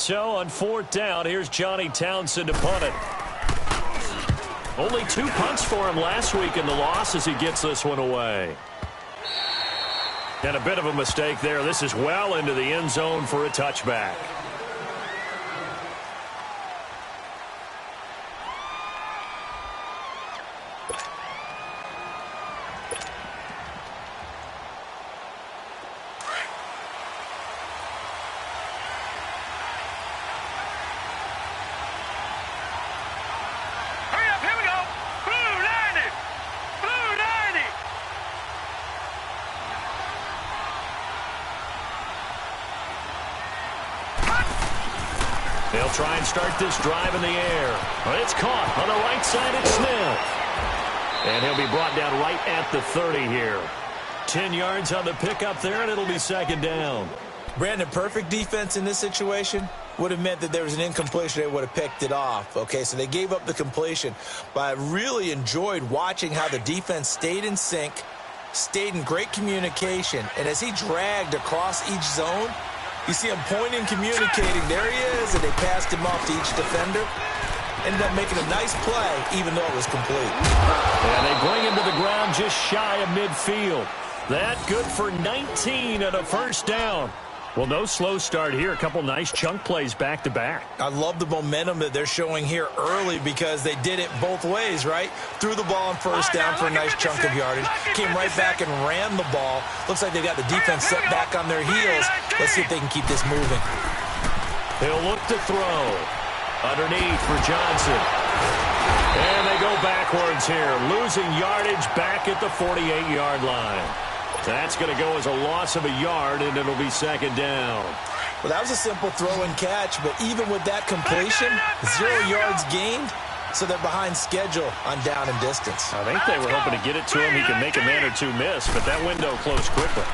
So on 4th down, here's Johnny Townsend to punt it. Only 2 punts for him last week in the loss as he gets this one away. And a bit of a mistake there. This is well into the end zone for a touchback. They'll try and start this drive in the air. Well, it's caught on the right side. It's Smith. And he'll be brought down right at the 30 here. 10 yards on the pickup there, and it'll be 2nd down. Brandon, perfect defense in this situation would have meant that there was an incompletion. They would have picked it off. Okay, so they gave up the completion. But I really enjoyed watching how the defense stayed in sync, stayed in great communication, and as he dragged across each zone, you see him pointing, communicating. There he is, and they passed him off to each defender. Ended up making a nice play, even though it was complete. And they bring him to the ground just shy of midfield. That good for 19 and a 1st down. Well, no slow start here. A couple nice chunk plays back-to-back. I love the momentum that they're showing here early because they did it both ways, right? Threw the ball on 1st down for a nice chunk of yardage. Came right back and ran the ball. Looks like they got the defense set back on their heels. Let's see if they can keep this moving. They'll look to throw. Underneath for Johnson. And they go backwards here. Losing yardage back at the 48-yard line. That's going to go as a loss of a yard, and it'll be 2nd down. Well, that was a simple throw and catch, but even with that completion, 0 yards gained, so they're behind schedule on down and distance. I think they were hoping to get it to him. He could make a man or two miss, but that window closed quickly.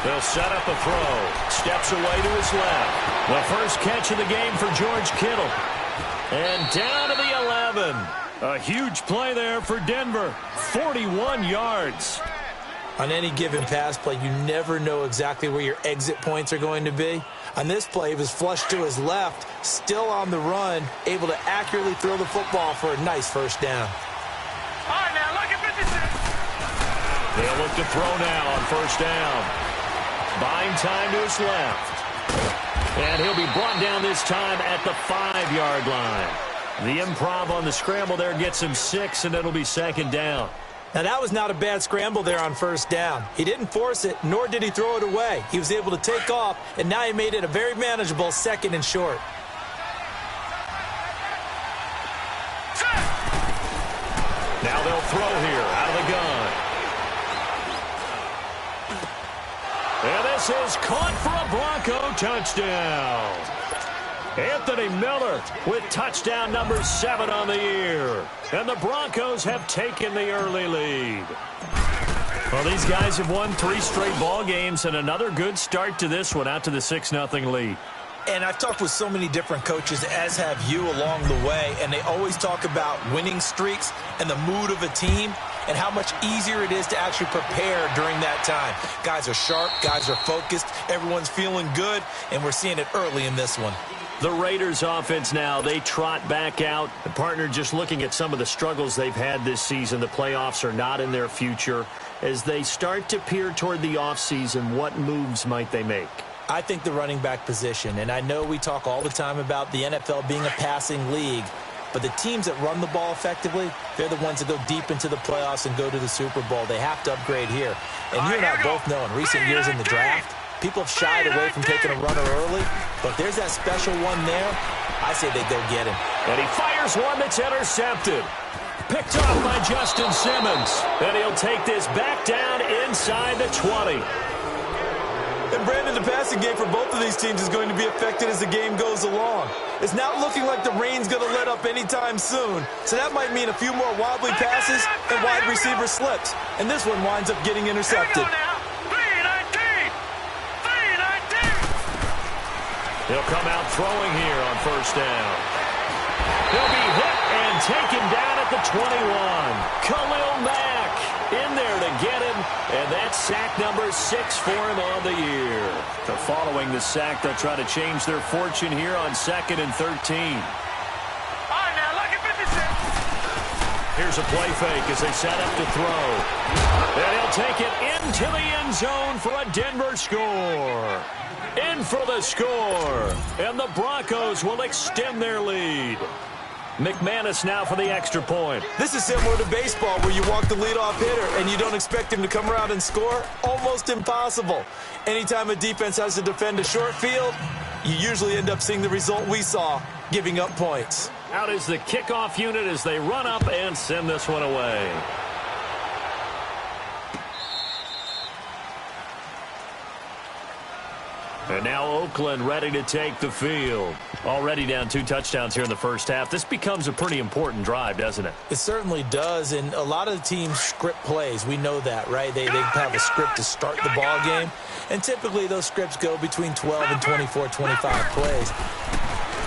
They'll set up a throw. Steps away to his left. The first catch of the game for George Kittle. And down to the 11. A huge play there for Denver. 41 yards. On any given pass play, you never know exactly where your exit points are going to be. On this play, he was flushed to his left, still on the run, able to accurately throw the football for a nice 1st down. All right, now look at 56. They'll look to throw now on 1st down. Buying time to his left. And he'll be brought down this time at the 5-yard line. The improv on the scramble there gets him 6, and it'll be 2nd down. Now, that was not a bad scramble there on 1st down. He didn't force it, nor did he throw it away. He was able to take off, and now he made it a very manageable 2nd and short. Now they'll throw here out of the gun. And this is caught for a Bronco touchdown. Anthony Miller with touchdown number 7 on the year. And the Broncos have taken the early lead. Well, these guys have won 3 straight ball games and another good start to this one out to the 6-0 lead. And I've talked with so many different coaches, as have you, along the way, and they always talk about winning streaks and the mood of a team and how much easier it is to actually prepare during that time. Guys are sharp, guys are focused, everyone's feeling good, and we're seeing it early in this one. The Raiders offense now, they trot back out. The partner just looking at some of the struggles they've had this season. The playoffs are not in their future. As they start to peer toward the offseason, what moves might they make? I think the running back position, and I know we talk all the time about the NFL being a passing league, but the teams that run the ball effectively, they're the ones that go deep into the playoffs and go to the Super Bowl. They have to upgrade here. And you and I both know in recent years in the draft, people have shied away from taking a runner early, but there's that special one there. I say they go get him. And he fires one that's intercepted. Picked off by Justin Simmons. And he'll take this back down inside the 20. And Brandon, the passing game for both of these teams is going to be affected as the game goes along. It's not looking like the rain's going to let up anytime soon. So that might mean a few more wobbly passes and wide receiver slips. And this one winds up getting intercepted. He'll come out throwing here on 1st down. He'll be hit and taken down at the 21. Khalil Mack in there to get him, and that's sack number 6 for him on the year. Following the sack, they'll try to change their fortune here on 2nd and 13. All right, now, look at 56. Here's a play fake as they set up to throw. And he'll take it into the end zone for a Denver score. In for the score. And the Broncos will extend their lead. McManus now for the extra point. This is similar to baseball where you walk the leadoff hitter and you don't expect him to come around and score. Almost impossible. Anytime a defense has to defend a short field, you usually end up seeing the result we saw, giving up points. Out is the kickoff unit as they run up and send this one away. And now Oakland ready to take the field. Already down 2 touchdowns here in the first half. This becomes a pretty important drive, doesn't it? It certainly does, and a lot of the teams script plays. We know that, right? They have a script to start the ball game, and typically those scripts go between 12 and 24, 25 plays.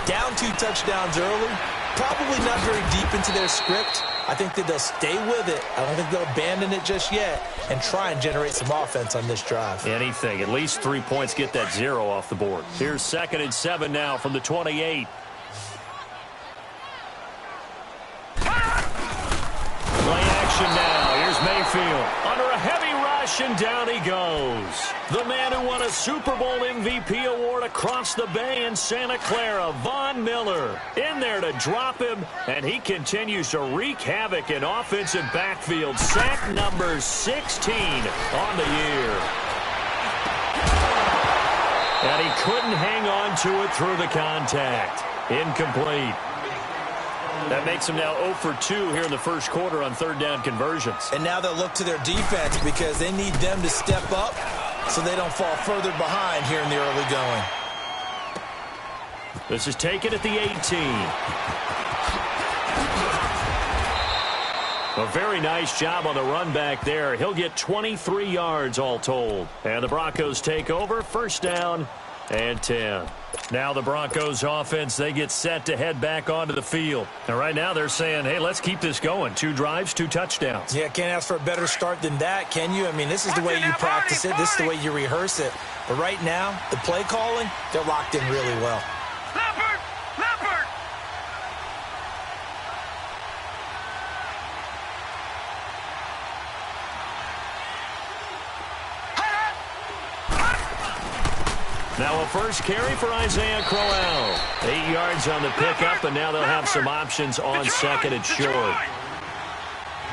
Down 2 touchdowns early, probably not very deep into their script. I think that they'll stay with it. I don't think they'll abandon it just yet and try and generate some offense on this drive. Anything. At least 3 points, get that 0 off the board. Here's 2nd and 7 now from the 28. Play action now. Here's Mayfield. Under a heavy rush, and down he goes. The man who won a Super Bowl MVP award across the bay in Santa Clara, Von Miller, in there to drop him, and he continues to wreak havoc in offensive backfield. Sack number 16 on the year. And he couldn't hang on to it through the contact. Incomplete. That makes them now 0 for 2 here in the first quarter on 3rd down conversions. And now they'll look to their defense because they need them to step up so they don't fall further behind here in the early going. This is taken at the 18. A very nice job on the run back there. He'll get 23 yards all told. And the Broncos take over, 1st down and 10. Now the Broncos offense, they get set to head back onto the field. And right now they're saying, hey, let's keep this going. 2 drives, 2 touchdowns. Yeah, can't ask for a better start than that, can you? I mean, this is the way you practice it. This is the way you rehearse it. But right now, the play calling, they're locked in really well. Leopard! Leopard! Now a first carry for Isaiah Crowell. 8 yards on the pickup, and now they'll have some options on 2nd and short.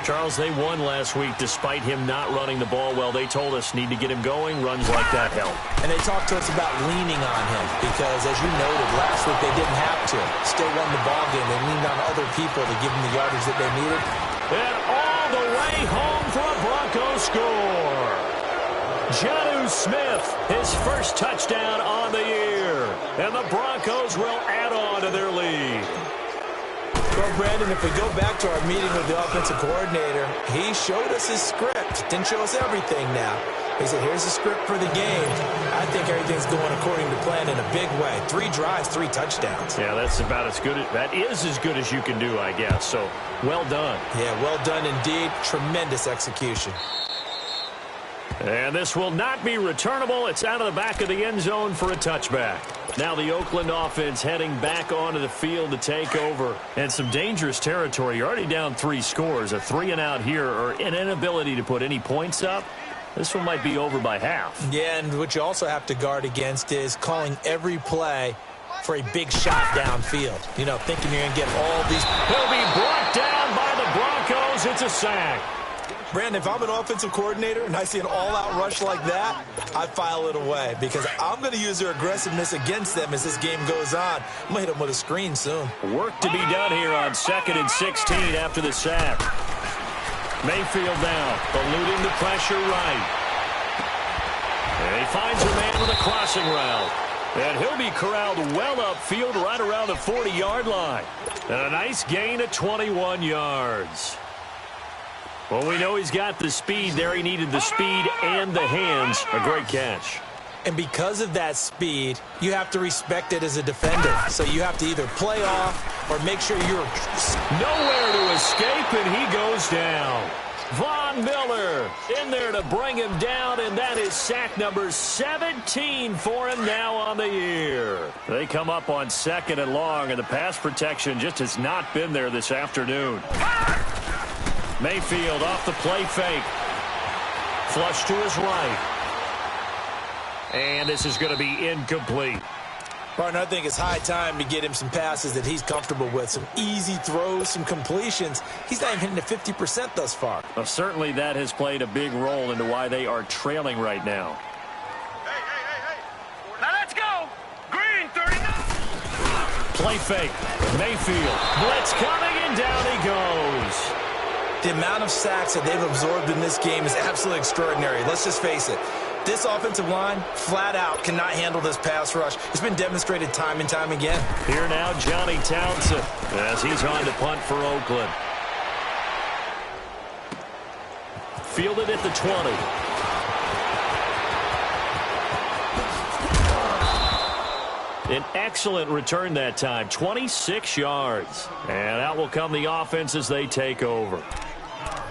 Charles, they won last week despite him not running the ball well. They told us need to get him going. Runs like that help. And they talked to us about leaning on him because, as you noted, last week they didn't have to. Still won the ball game. They leaned on other people to give them the yardage that they needed. And all the way home for a Broncos score. Jonnu Smith, his first touchdown on the year. And the Broncos will add on to their lead. Well, Brandon, if we go back to our meeting with the offensive coordinator, he showed us his script. Didn't show us everything now. He said, here's the script for the game. I think everything's going according to plan in a big way. 3 drives, 3 touchdowns. Yeah, that's about as good. That is as good as you can do, I guess. So, well done. Yeah, well done indeed. Tremendous execution. And this will not be returnable. It's out of the back of the end zone for a touchback. Now the Oakland offense heading back onto the field to take over. And some dangerous territory. You're already down 3 scores. A 3-and-out here, or an inability to put any points up. This one might be over by half. Yeah, and what you also have to guard against is calling every play for a big shot downfield. You know, thinking you're going to get all these. He'll be brought down by the Broncos. It's a sack. Brandon, if I'm an offensive coordinator and I see an all-out rush like that, I file it away because I'm going to use their aggressiveness against them as this game goes on. I'm going to hit them with a screen soon. Work to be done here on 2nd and 16 after the sack. Mayfield now, eluding the pressure right. And he finds a man with a crossing route. And he'll be corralled well upfield right around the 40-yard line. And a nice gain of 21 yards. Well, we know he's got the speed there. He needed the speed and the hands. A great catch. And because of that speed, you have to respect it as a defender. So you have to either play off or make sure you're nowhere to escape, and he goes down. Von Miller in there to bring him down, and that is sack number 17 for him now on the year. They come up on 2nd and long, and the pass protection just has not been there this afternoon. Mayfield off the play fake. Flush to his right. And this is going to be incomplete. Partner, I think it's high time to get him some passes that he's comfortable with. Some easy throws, some completions. He's not even hitting the 50% thus far. Well, certainly that has played a big role into why they are trailing right now. Hey. Now let's go. Green, 39. Play fake. Mayfield. Blitz coming, and down he goes. The amount of sacks that they've absorbed in this game is absolutely extraordinary. Let's just face it. This offensive line, flat out, cannot handle this pass rush. It's been demonstrated time and time again. Here now, Johnny Townsend, as he's on to punt for Oakland. Fielded at the 20. An excellent return that time, 26 yards. And out will come the offense as they take over.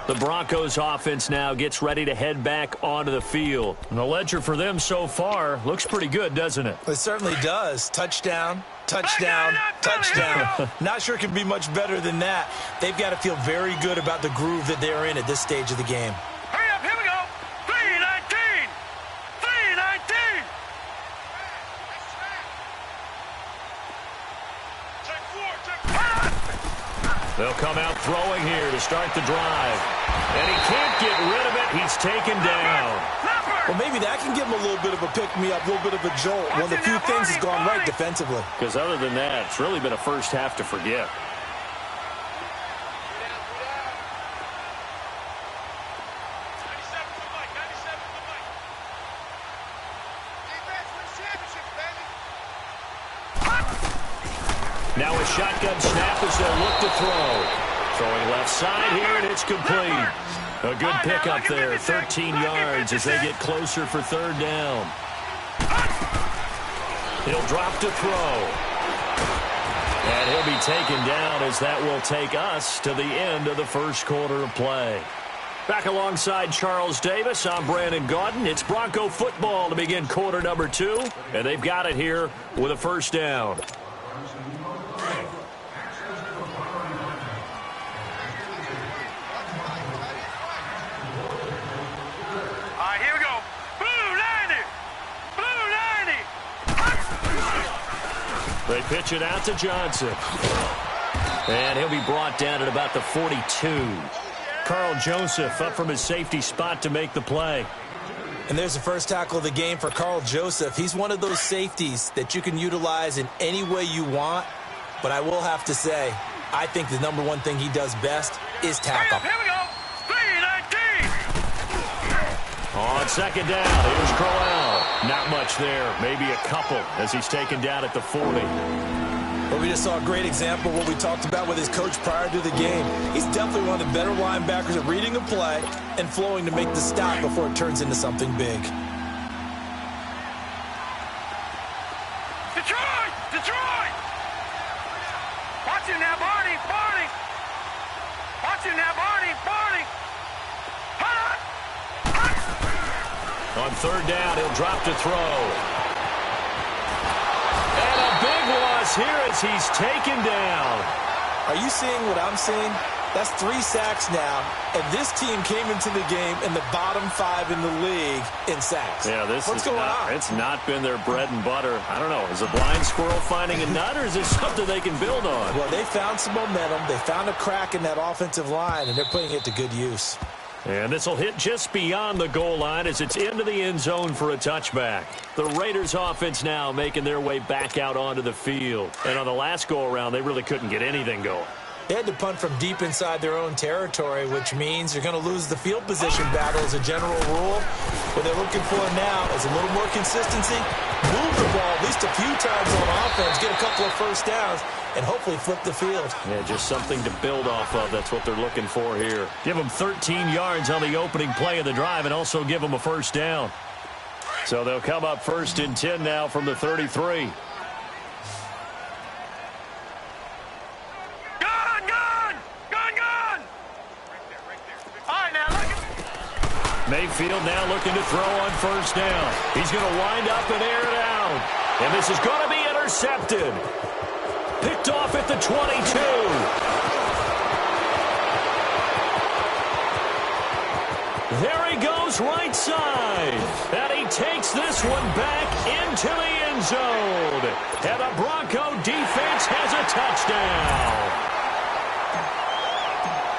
The Broncos offense now gets ready to head back onto the field. And the ledger for them so far looks pretty good, doesn't it? It certainly does. Touchdown, touchdown, touchdown. Not sure it can be much better than that. They've got to feel very good about the groove that they're in at this stage of the game. Hurry up, here we go. 319. 319. They'll come out throwing here to start the drive. And he can't get rid of it. He's taken down. Well, maybe that can give him a little bit of a pick-me-up, a little bit of a jolt. One of the few things has gone right defensively. Because other than that, it's really been a first half to forget. Now a shotgun snap as they'll look to throw. Throwing left side here, and it's complete. A good pickup there, 13 yards as they get closer for 3rd down. He'll drop to throw. And he'll be taken down as that will take us to the end of the first quarter of play. Back alongside Charles Davis, I'm Brandon Gaudin. It's Bronco football to begin quarter number 2, and they've got it here with a 1st down. They pitch it out to Johnson. And he'll be brought down at about the 42. Carl Joseph up from his safety spot to make the play. And there's the first tackle of the game for Carl Joseph. He's one of those safeties that you can utilize in any way you want. But I will have to say, I think the number one thing he does best is tackle. Here we go. 319. On 2nd down, here's Crowell. Not much there, maybe a couple as he's taken down at the 40. But we just saw a great example of what we talked about with his coach prior to the game. He's definitely one of the better linebackers at reading a play and flowing to make the stop before it turns into something big. Detroit! Detroit! Watch him now, Barney! Barney! Watch him now, Barney! Barney! On 3rd down, he'll drop to throw. And a big loss here as he's taken down. Are you seeing what I'm seeing? That's 3 sacks now, and this team came into the game in the bottom 5 in the league in sacks. Yeah, What's going on? It's not been their bread and butter. I don't know. Is a blind squirrel finding a nut, or is this something they can build on? Well, they found some momentum. They found a crack in that offensive line, and they're putting it to good use. And this will hit just beyond the goal line as it's into the end zone for a touchback. The Raiders offense now making their way back out onto the field. And on the last go-around, they really couldn't get anything going. They had to punt from deep inside their own territory, which means you're going to lose the field position battle as a general rule. What they're looking for now is a little more consistency, move the ball at least a few times on offense, get a couple of first downs, and hopefully flip the field. Yeah, just something to build off of. That's what they're looking for here. Give them 13 yards on the opening play of the drive and also give them a 1st down. So they'll come up 1st and 10 now from the 33. Gun! Gun! Gun! Gun! All right, now Mayfield now looking to throw on first down. He's going to wind up and air it out. And this is going to be intercepted. Picked off at the 22. There he goes right side. And he takes this one back into the end zone. And the Bronco defense has a touchdown.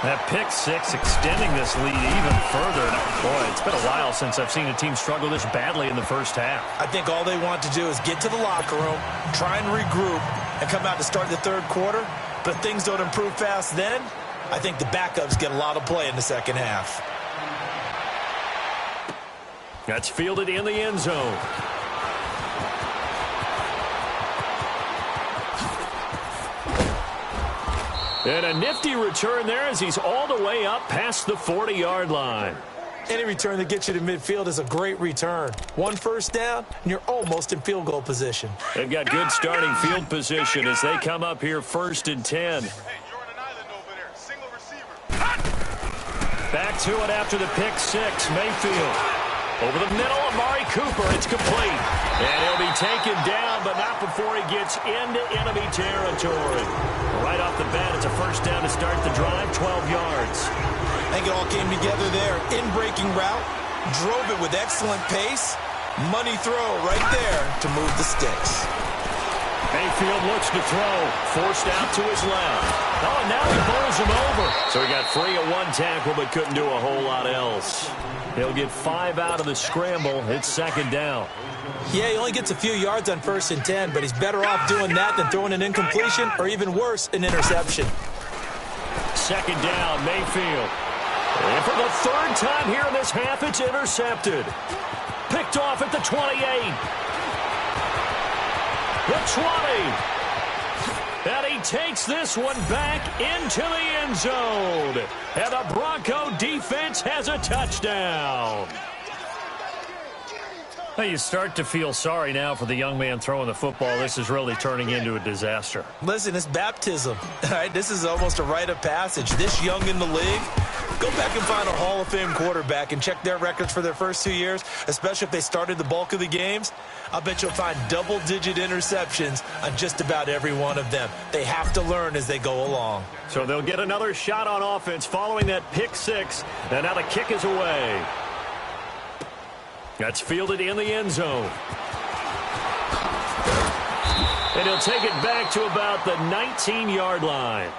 That pick six extending this lead even further. Boy, it's been a while since I've seen a team struggle this badly in the first half. I think all they want to do is get to the locker room, try and regroup, and come out to start the third quarter. But if things don't improve fast then, I think the backups get a lot of play in the second half. That's fielded in the end zone. And a nifty return there as he's all the way up past the 40-yard line. Any return that gets you to midfield is a great return. One first down, and you're almost in field goal position. They've got good starting field position as they come up here 1st and 10. Hey, you're on an island over there. Single receiver. Back to it after the pick six. Mayfield over the middle. Amari Cooper. It's complete. And he'll be taken down, but not before he gets into enemy territory. Right off the bat, it's a first down to start the drive, 12 yards. I think it all came together there. In-breaking route, drove it with excellent pace. Money throw right there to move the sticks. Mayfield looks to throw. Forced out to his left. Oh, and now he bowls him over. So he got free of one tackle, but couldn't do a whole lot else. He'll get 5 out of the scramble. It's second down. Yeah, he only gets a few yards on 1st and 10, but he's better off doing that than throwing an incompletion or even worse, an interception. Second down, Mayfield. And for the third time here in this half, it's intercepted. Picked off at the 28. The 20. And he takes this one back into the end zone. And the Bronco defense has a touchdown. Well, you start to feel sorry now for the young man throwing the football. This is really turning into a disaster. Listen, it's baptism. All right, this is almost a rite of passage. This young in the league, go back and find a Hall of Fame quarterback and check their records for their first 2 years, especially if they started the bulk of the games. I bet you'll find double-digit interceptions on just about every one of them. They have to learn as they go along. So they'll get another shot on offense following that pick six. And now the kick is away. That's fielded in the end zone. And he'll take it back to about the 19-yard line.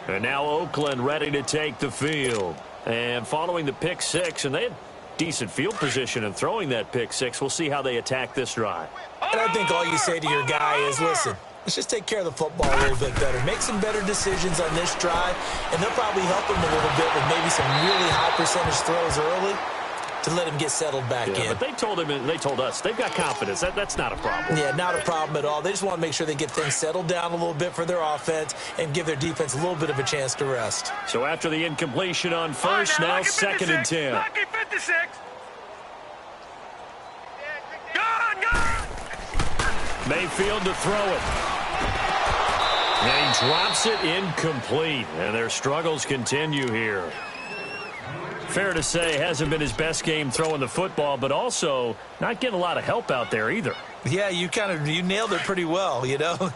And now Oakland ready to take the field. And following the pick six, and they had decent field position in throwing that pick six. We'll see how they attack this drive. And I think all you say to your guy is, listen, let's just take care of the football a little bit better. Make some better decisions on this drive, and they'll probably help him a little bit with maybe some really high percentage throws early to let him get settled back in. But they told him, and they told us, they've got confidence. That's not a problem. Yeah, not a problem at all. They just want to make sure they get things settled down a little bit for their offense and give their defense a little bit of a chance to rest. So after the incompletion on first, now 2nd and 10. Lucky 56. Gone. Mayfield to throw it. And he drops it incomplete. And their struggles continue here. Fair to say, hasn't been his best game throwing the football, but also not getting a lot of help out there either. Yeah, you nailed it pretty well, you know.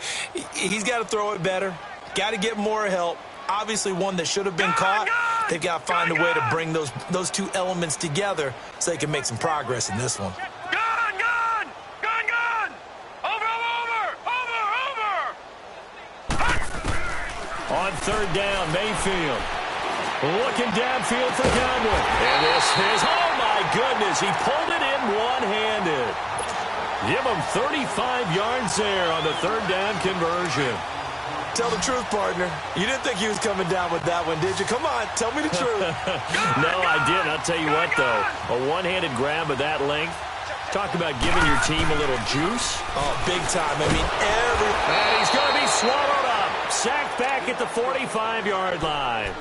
He's got to throw it better. Got to get more help. Obviously one that should have been caught. They've got to find a way to bring those two elements together so they can make some progress in this one. Gone. Over. On third down, Mayfield. Looking downfield for Godwin. And this is, oh my goodness, he pulled it in one-handed. Give him 35 yards there on the third down conversion. Tell the truth, partner. You didn't think he was coming down with that one, did you? Come on, tell me the truth. No, I didn't. I'll tell you what, though. A one-handed grab of that length. Talk about giving your team a little juice. Oh, big time. I mean, And he's going to be swallowed up. Sacked back at the 45-yard line.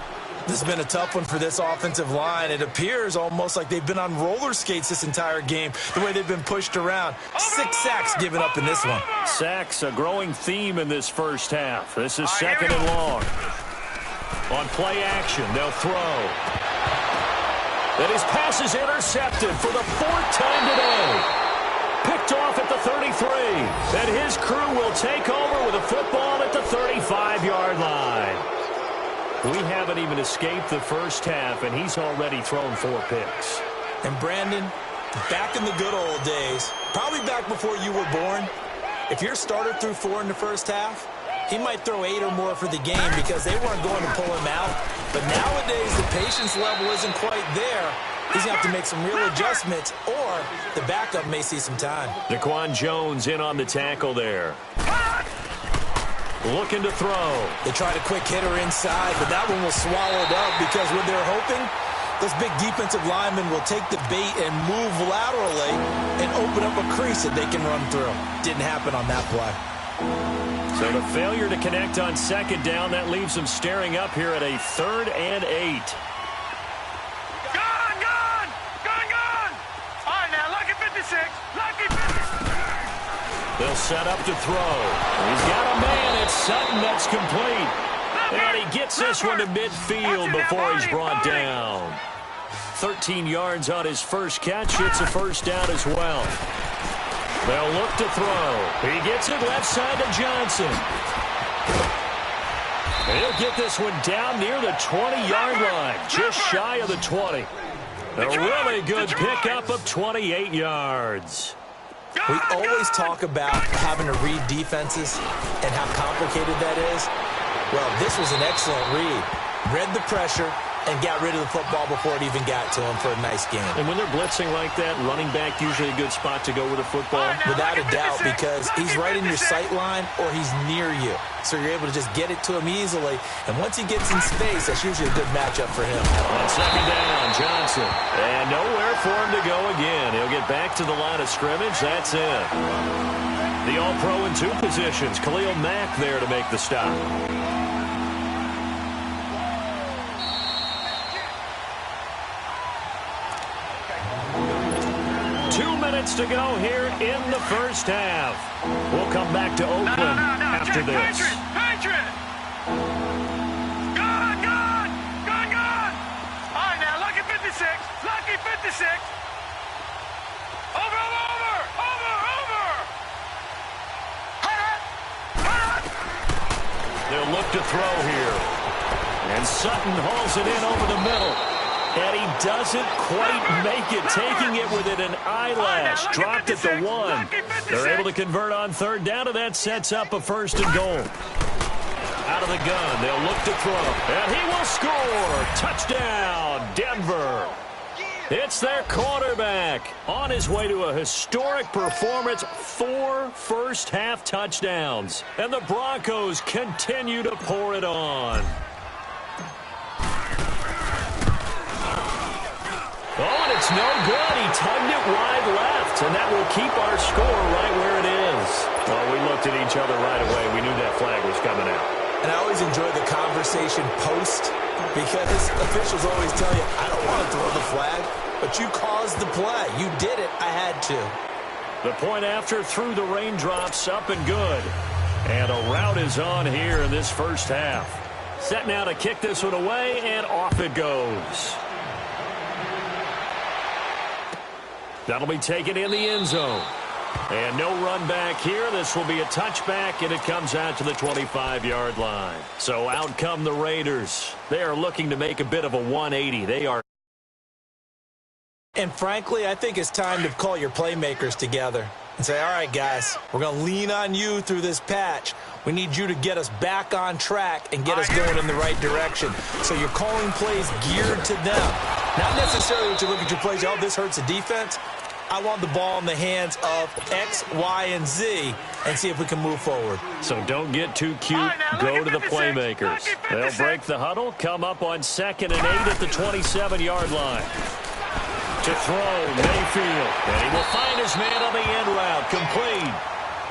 This has been a tough one for this offensive line. It appears almost like they've been on roller skates this entire game, the way they've been pushed around. 6 sacks given up in this one. Sacks, a growing theme in this first half. This is 2nd and long. On play action, they'll throw. And his pass is intercepted for the 4th time today. Picked off at the 33. And his crew will take over with a football at the 35-yard line. We haven't even escaped the first half, and he's already thrown 4 picks. And Brandon, back in the good old days, probably back before you were born, if your starter threw 4 in the first half, he might throw 8 or more for the game because they weren't going to pull him out. But nowadays, the patience level isn't quite there. He's going to have to make some real adjustments, or the backup may see some time. Daquan Jones in on the tackle there. Looking to throw. They tried a quick hitter inside, but that one was swallowed up because when they're hoping, those big defensive linemen will take the bait and move laterally and open up a crease that they can run through. Didn't happen on that play. So the failure to connect on 2nd down, that leaves them staring up here at a 3rd and 8. They'll set up to throw. He's got a man. It's Sutton. That's complete. And he gets this one to midfield before he's brought down. 13 yards on his first catch. It's a first down as well. They'll look to throw. He gets it left side to Johnson. He'll get this one down near the 20-yard line, just shy of the 20. A really good pickup of 28 yards. We always talk about having to read defenses and how complicated that is. Well, this was an excellent read. Read the pressure and got rid of the football before it even got to him for a nice game. And when they're blitzing like that, running back usually a good spot to go with the football. Without a doubt, because he's right in your sight line or he's near you. So you're able to just get it to him easily. And once he gets in space, that's usually a good matchup for him. On 2nd down, Johnson. And nowhere for him to go again. He'll get back to the line of scrimmage. That's it. The All-Pro in 2 positions. Khalil Mack there to make the stop. 2 minutes to go here in the first half. We'll come back to Oakland after this. Patriot! Gone! All right, now, lucky 56. Lucky 56. Over! They'll look to throw here. And Sutton hauls it in over the middle. And he doesn't quite make it, taking it within an eyelash. Dropped at the 1. They're able to convert on 3rd down, and that sets up a 1st and goal. Out of the gun, they'll look to throw. And he will score. Touchdown, Denver. It's their quarterback on his way to a historic performance. 4 first-half touchdowns. And the Broncos continue to pour it on. Oh, and it's no good. He tugged it wide left, and that will keep our score right where it is. Well, we looked at each other right away. We knew that flag was coming out. And I always enjoy the conversation post because officials always tell you, I don't want to throw the flag, but you caused the play. You did it. I had to. The point after through the raindrops, up and good. And a rout is on here in this first half. Set now to kick this one away, and off it goes. That'll be taken in the end zone. And no run back here. This will be a touchback, and it comes out to the 25-yard line. So out come the Raiders. They are looking to make a bit of a 180. They are. And frankly, I think it's time to call your playmakers together and say, all right, guys, we're going to lean on you through this patch. We need you to get us back on track and get us going in the right direction. So you're calling plays geared to them. Not necessarily what you look at your plays, oh, this hurts the defense. I want the ball in the hands of X, Y, and Z and see if we can move forward. So don't get too cute. Go to the playmakers. They'll break the huddle, come up on 2nd and 8 at the 27-yard line. To throw, Mayfield. And he will find his man on the end route. Complete.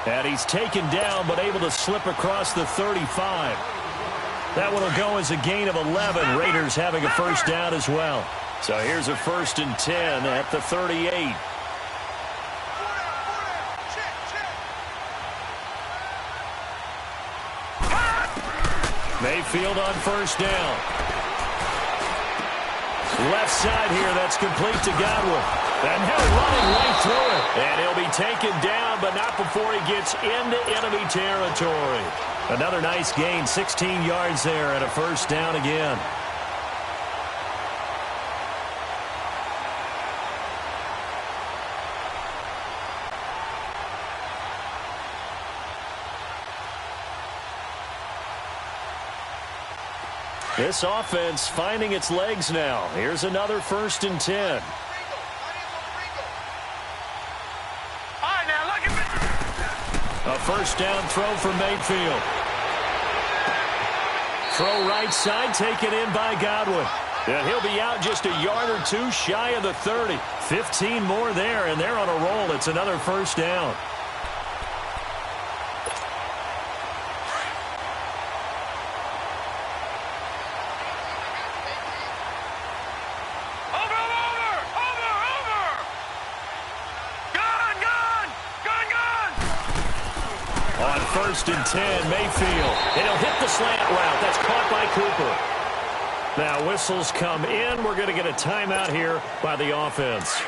And he's taken down but able to slip across the 35. That one will go as a gain of 11. Raiders having a first down as well. So here's a 1st and 10 at the 38. Mayfield on 1st down. Left side here, that's complete to Godwin. And he'll running right through it. And he'll be taken down, but not before he gets into enemy territory. Another nice gain, 16 yards there and a first down again. This offense finding its legs now. Here's another 1st and 10. All right, now look at me. A first down throw for Mayfield. Throw right side, taken in by Godwin. And he'll be out just a yard or two shy of the 30. 15 more there, and they're on a roll. It's another first down. On 1st and 10, Mayfield. And he'll hit the slant route. That's caught by Cooper. Now whistles come in. We're going to get a timeout here by the offense,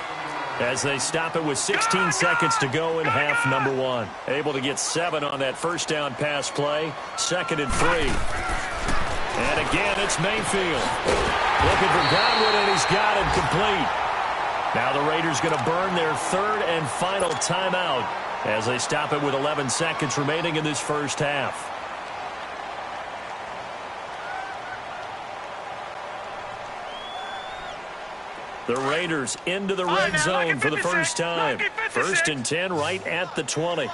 as they stop it with 16 seconds to go in half number 1. Able to get 7 on that first down pass play. 2nd and 3. And again, it's Mayfield. Looking for Godwin, and he's got him complete. Now the Raiders going to burn their 3rd and final timeout, as they stop it with 11 seconds remaining in this first half. The Raiders into the red zone for the first time. 1st and 10 right at the 20.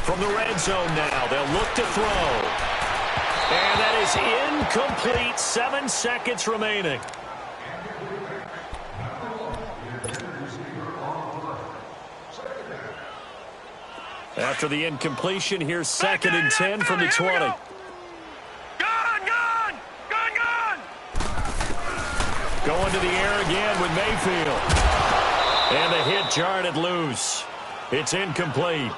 From the red zone now, they'll look to throw. And that is incomplete. 7 seconds remaining. After the incompletion, here's 2nd and 10 from the 20. Gun! Going to the air again with Mayfield. And the hit jarred loose. It's incomplete.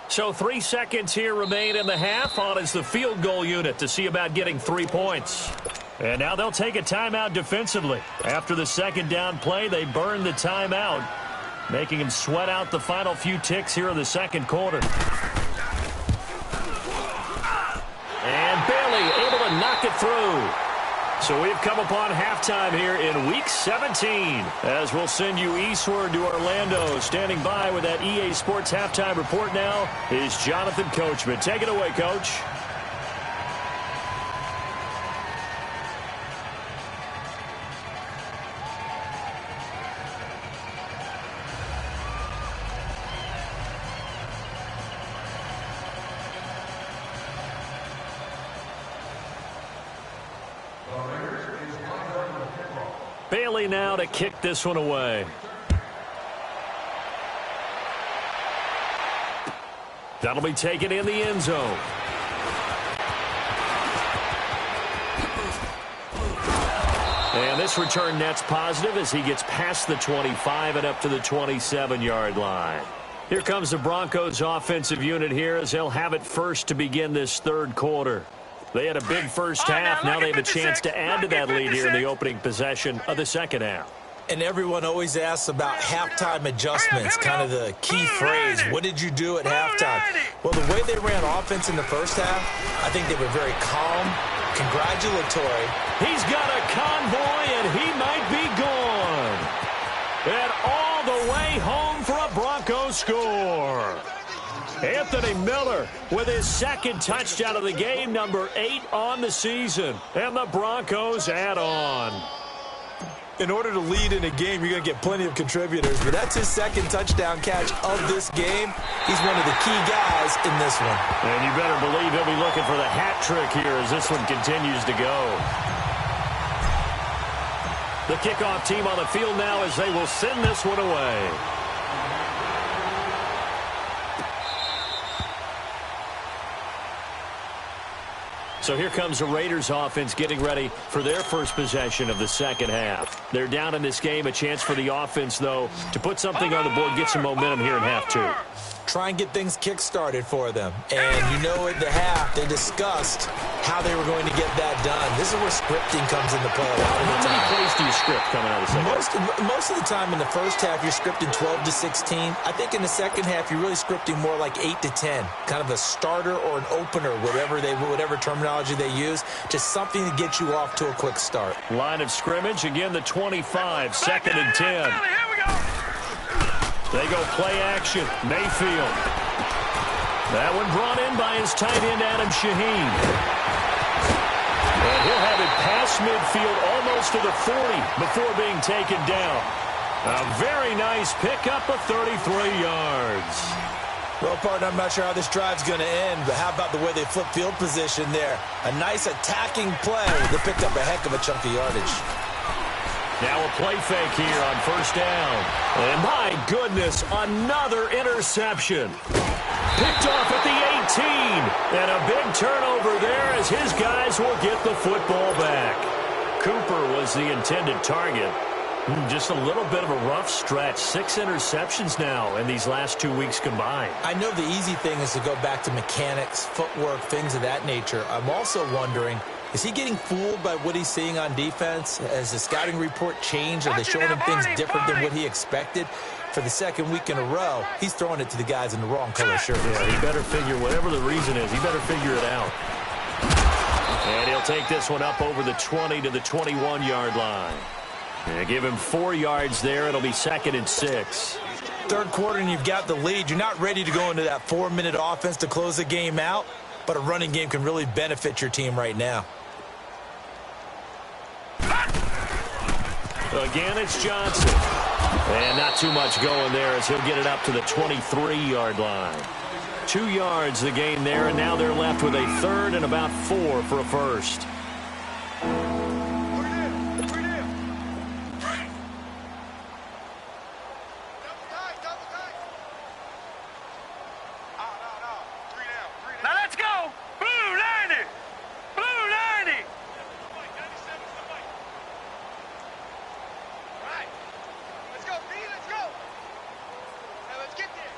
So 3 seconds here remain in the half. On is the field goal unit to see about getting 3 points. And now they'll take a timeout defensively. After the second down play, they burn the timeout, making him sweat out the final few ticks here in the second quarter. And Bailey able to knock it through. So we've come upon halftime here in Week 17, as we'll send you eastward to Orlando. Standing by with that EA Sports halftime report now is Jonathan Coachman. Take it away, Coach. Bailey now to kick this one away. That'll be taken in the end zone. And this return net's positive as he gets past the 25 and up to the 27-yard line. Here comes the Broncos offensive unit here, as they'll have it first to begin this third quarter. They had a big first half. Now they have a chance to add to that lead here in the opening possession of the second half. And everyone always asks about halftime adjustments, kind of the key phrase. What did you do at halftime? Well, the way they ran offense in the first half, I think they were very calm, congratulatory. He's got a convoy, and he might be gone. And all the way home for a Broncos score. Anthony Miller with his second touchdown of the game, number 8 on the season. And the Broncos add on. In order to lead in a game, you're going to get plenty of contributors, but that's his second touchdown catch of this game. He's one of the key guys in this one. And you better believe he'll be looking for the hat trick here as this one continues to go. The kickoff team on the field now as they will send this one away. So here comes the Raiders offense getting ready for their first possession of the second half. They're down in this game. A chance for the offense, though, to put something on the board, get some momentum here in half two. Try and get things kick-started for them. And you know at the half, they discussed how they were going to get that done. This is where scripting comes into play a lot of the time. How many plays do you script coming out of the second half? Most of the time in the first half, you're scripting 12 to 16. I think in the second half, you're really scripting more like 8 to 10. Kind of a starter or an opener, whatever terminology they use. Just something to get you off to a quick start. Line of scrimmage, again the 25, second and 10. Here we go. They go play action. Mayfield. That one brought in by his tight end, Adam Shaheen. And he'll have it past midfield almost to the 40 before being taken down. A very nice pickup of 33 yards. Well, partner, I'm not sure how this drive's going to end, but how about the way they flip field position there? A nice attacking play. They picked up a heck of a chunk of yardage. Now a play fake here on first down. And my goodness, another interception. Picked off at the 18. And a big turnover there as his guys will get the football back. Cooper was the intended target. Just a little bit of a rough stretch. 6 interceptions now in these last 2 weeks combined. I know the easy thing is to go back to mechanics, footwork, things of that nature. I'm also wondering, is he getting fooled by what he's seeing on defense? Has the scouting report changed? Are they showing him things different than what he expected? For the second week in a row, he's throwing it to the guys in the wrong color shirt. Yeah, he better figure, whatever the reason is, he better figure it out. And he'll take this one up over the 20 to the 21-yard line. And give him 4 yards there. It'll be second and 6. Third quarter and you've got the lead. You're not ready to go into that 4-minute offense to close the game out, but a running game can really benefit your team right now. Again, it's Johnson. And not too much going there as he'll get it up to the 23-yard line. 2 yards the gain there, and now they're left with a third and about 4 for a first. Now let's go. Blue 90. Blue 90. Right. Let's go, B. Let's go. Now let's get there.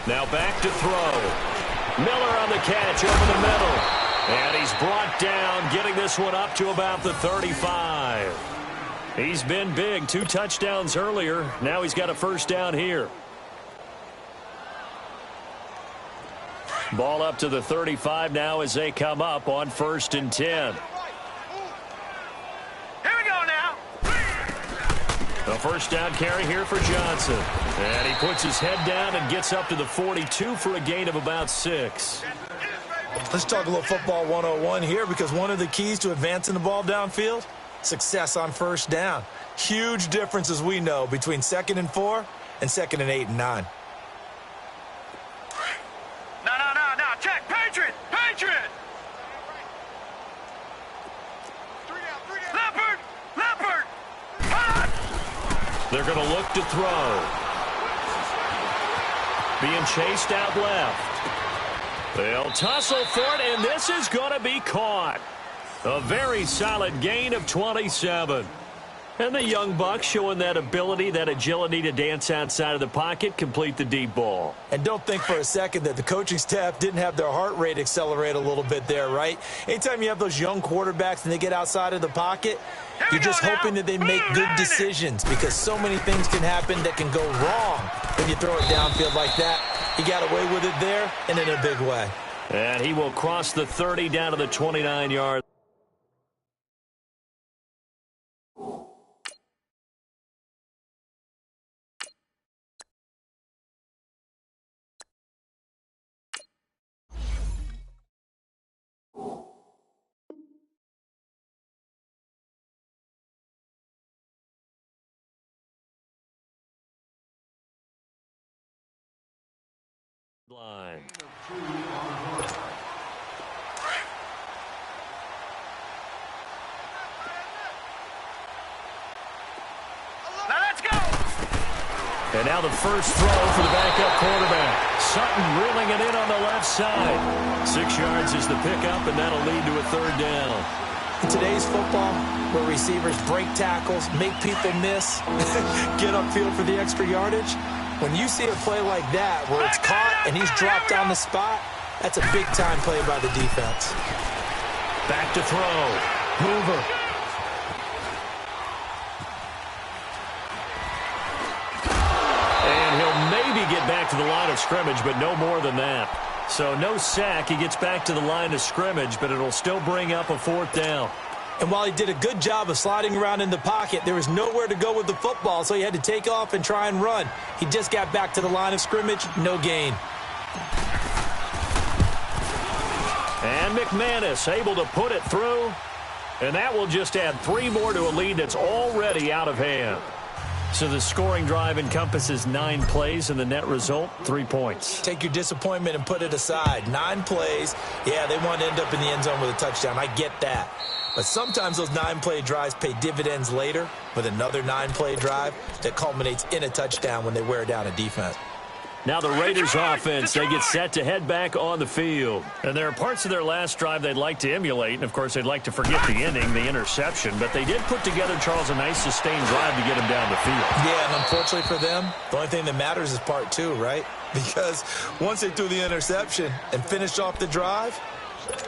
Now back to throw. Miller on the catch over the middle. And he's brought down, getting this one up to about the 35. He's been big. 2 touchdowns earlier. Now he's got a first down here. Ball up to the 35 now as they come up on first and 10. Here we go now. A first down carry here for Johnson. And he puts his head down and gets up to the 42 for a gain of about 6. Let's talk a little football 101 here, because one of the keys to advancing the ball downfield, success on first down. Huge difference, as we know, between 2nd and 4 and 2nd and 8 and 9. No. Check. Patriot. Leopard. They're going to look to throw. Being chased out left. They'll tussle for it, and this is going to be caught. A very solid gain of 27. And the young buck showing that ability, that agility to dance outside of the pocket, complete the deep ball. And don't think for a second that the coaching staff didn't have their heart rate accelerate a little bit there, right? Anytime you have those young quarterbacks and they get outside of the pocket, you're just hoping that they make good decisions, because so many things can happen that can go wrong when you throw it downfield like that. He got away with it there and in a big way. And he will cross the 30 down to the 29-yard. Line. Now let's go. And now the first throw for the backup quarterback. Sutton reeling it in on the left side. 6 yards is the pickup, and that'll lead to a 3rd down. In today's football, where receivers break tackles, make people miss, get upfield for the extra yardage, when you see a play like that where it's caught and he's dropped on the spot, that's a big-time play by the defense. Back to throw. Hoover. And he'll maybe get back to the line of scrimmage, but no more than that. So no sack. He gets back to the line of scrimmage, but it'll still bring up a 4th down. And while he did a good job of sliding around in the pocket, there was nowhere to go with the football, so he had to take off and try and run. He just got back to the line of scrimmage, no gain. And McManus able to put it through. And that will just add 3 more to a lead that's already out of hand. So the scoring drive encompasses 9 plays, and the net result, 3 points. Take your disappointment and put it aside. 9 plays. Yeah, they want to end up in the end zone with a touchdown. I get that. But sometimes those 9-play drives pay dividends later with another 9-play drive that culminates in a touchdown when they wear down a defense. Now the Raiders offense, they get set to head back on the field. And there are parts of their last drive they'd like to emulate. And, of course, they'd like to forget the inning, the interception. But they did put together, Charles, a nice sustained drive to get him down the field. Yeah, and unfortunately for them, the only thing that matters is part 2, right? Because once they threw the interception and finished off the drive,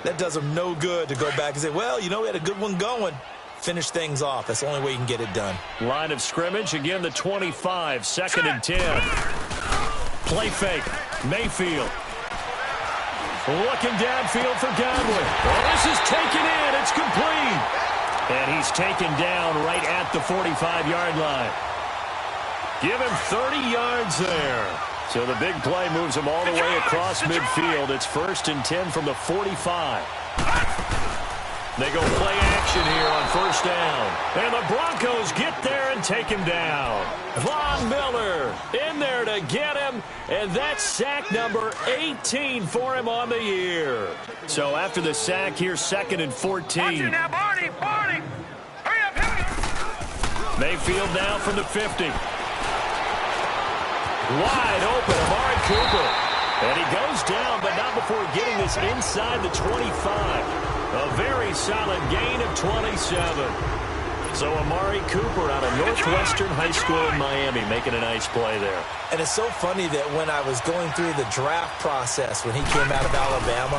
that does them no good to go back and say, well, you know, we had a good one going. Finish things off. That's the only way you can get it done. Line of scrimmage, again, the 25, 2nd and 10. Play fake. Mayfield. Looking downfield for Godwin. Oh, this is taken in. It's complete. And he's taken down right at the 45-yard line. Give him 30 yards there. So the big play moves him all the way across midfield. It's 1st and 10 from the 45. They go play action here on 1st down. And the Broncos get there and take him down. Von Miller in there to get him. And that's sack number 18 for him on the year. So after the sack, here's 2nd and 14. Now, Barney. Hurry up. Mayfield now from the 50. Wide open, Amari Cooper. And he goes down, but not before getting this inside the 25. A very solid gain of 27. So Amari Cooper out of Northwestern High School in Miami making a nice play there. And it's so funny that when I was going through the draft process when he came out of Alabama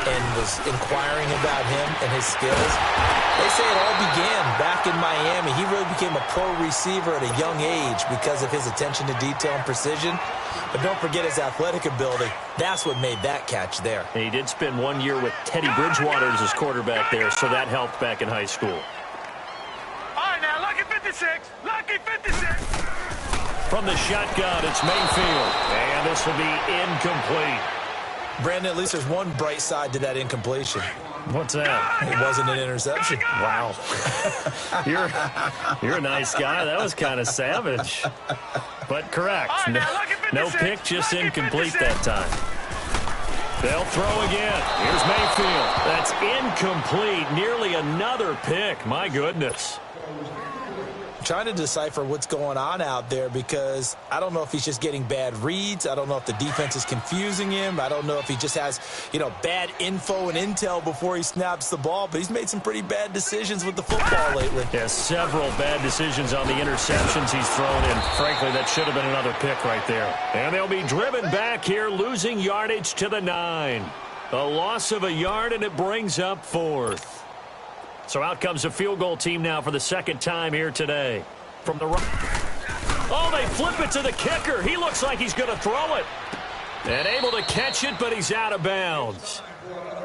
and was inquiring about him and his skills, they say it all began back in Miami. He really became a pro receiver at a young age because of his attention to detail and precision. But don't forget his athletic ability. That's what made that catch there. And he did spend 1 year with Teddy Bridgewater as his quarterback there, so that helped back in high school. All right, now, lucky 56. Lucky 56. From the shotgun, it's Mayfield. And this will be incomplete. Brandon, at least there's one bright side to that incompletion. What's that? It wasn't an interception. Wow. You're a nice guy. That was kind of savage. But correct. No pick, just incomplete that time. They'll throw again. Here's Mayfield. That's incomplete. Nearly another pick. My goodness. Trying to decipher what's going on out there because I don't know if he's just getting bad reads. I don't know if the defense is confusing him. I don't know if he just has, bad info and intel before he snaps the ball. But he's made some pretty bad decisions with the football lately. Yeah, several bad decisions on the interceptions he's thrown in. Frankly, that should have been another pick right there. And they'll be driven back here, losing yardage to the 9. A loss of a yard, and it brings up 4th. So out comes a field goal team now for the 2nd time here today. From the right. Oh, they flip it to the kicker. He looks like he's going to throw it. And able to catch it, but he's out of bounds.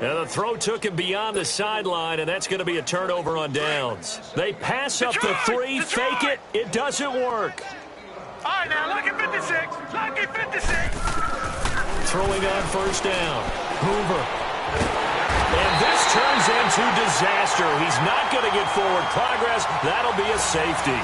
And the throw took him beyond the sideline, and that's going to be a turnover on downs. They pass up the 3, fake it. It doesn't work. All right, now, lucky 56. Lucky 56. Throwing on 1st down. Hoover. And this turns into disaster. He's not going to get forward progress. That'll be a safety.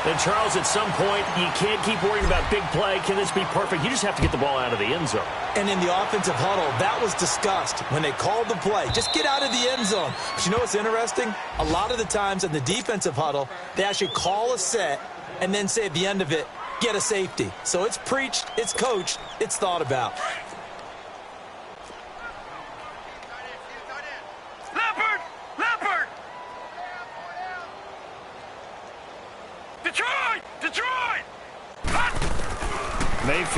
And, Charles, at some point, you can't keep worrying about big play. Can this be perfect? You just have to get the ball out of the end zone. And in the offensive huddle, that was discussed when they called the play. Just get out of the end zone. But you know what's interesting? A lot of the times in the defensive huddle, they actually call a set and then say at the end of it, get a safety. So it's preached, it's coached, it's thought about.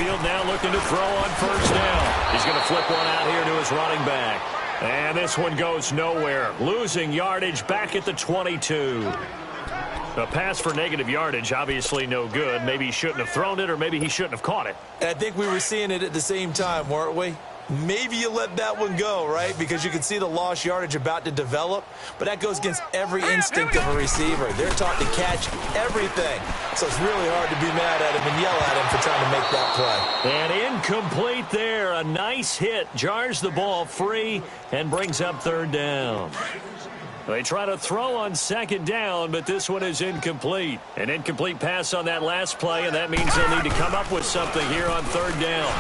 field now looking to throw on first down. He's going to flip one out here to his running back. And this one goes nowhere. Losing yardage back at the 22. A pass for negative yardage, obviously no good. Maybe he shouldn't have thrown it, or maybe he shouldn't have caught it. I think we were seeing it at the same time, weren't we? Maybe you let that one go, right? Because you can see the lost yardage about to develop. But that goes against every instinct of a receiver. They're taught to catch everything. So it's really hard to be mad at him and yell at him for trying to make that play. And incomplete there. A nice hit. Jars the ball free and brings up third down. They try to throw on second down, but this one is incomplete. An incomplete pass on that last play, and that means they'll need to come up with something here on third down.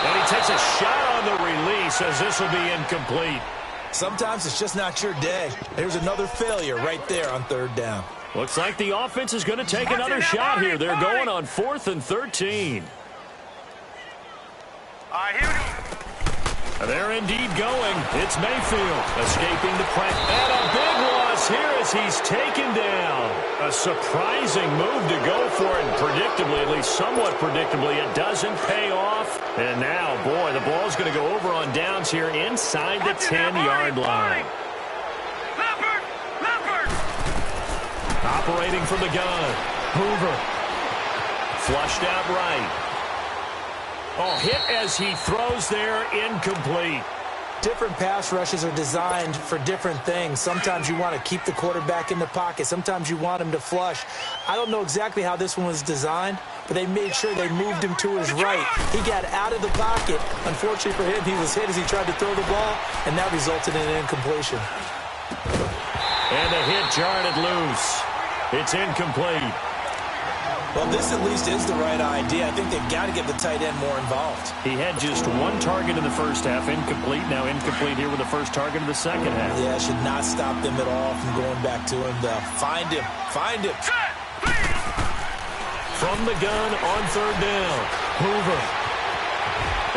And he takes a shot on the release as this will be incomplete. Sometimes it's just not your day. There's another failure right there on third down. Looks like the offense is going to take another shot here. They're going on 4th and 13. They're indeed going. It's Mayfield escaping the press. And a big loss here as he's taken down. A surprising move to go for it. And predictably, at least somewhat predictably, it doesn't pay off. And now, boy, the ball's going to go over on downs here inside the 10-yard line. Operating from the gun. Hoover. Flushed out right. Oh, hit as he throws there, incomplete. Different pass rushes are designed for different things. Sometimes you want to keep the quarterback in the pocket. Sometimes you want him to flush. I don't know exactly how this one was designed, but they made sure they moved him to his right. He got out of the pocket. Unfortunately for him, he was hit as he tried to throw the ball, and that resulted in an incompletion. And the hit jarred it loose. It's incomplete. Well, this at least is the right idea. I think they've got to get the tight end more involved. He had just one target in the first half, incomplete. Now incomplete here with the first target of the second half. Yeah, should not stop them at all from going back to him. Find him. Find him. From the gun on third down. Hoover.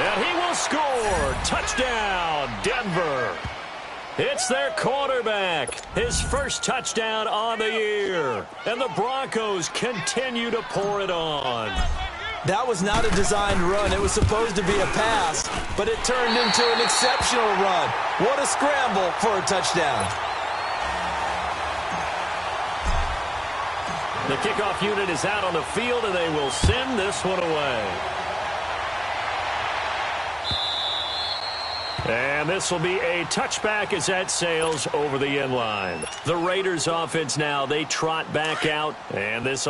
And he will score. Touchdown, Denver. It's their quarterback. His first touchdown on the year. And the Broncos continue to pour it on. That was not a designed run. It was supposed to be a pass, but it turned into an exceptional run. What a scramble for a touchdown. The kickoff unit is out on the field, and they will send this one away. And this will be a touchback as that sails over the end line. The Raiders offense now, they trot back out, and this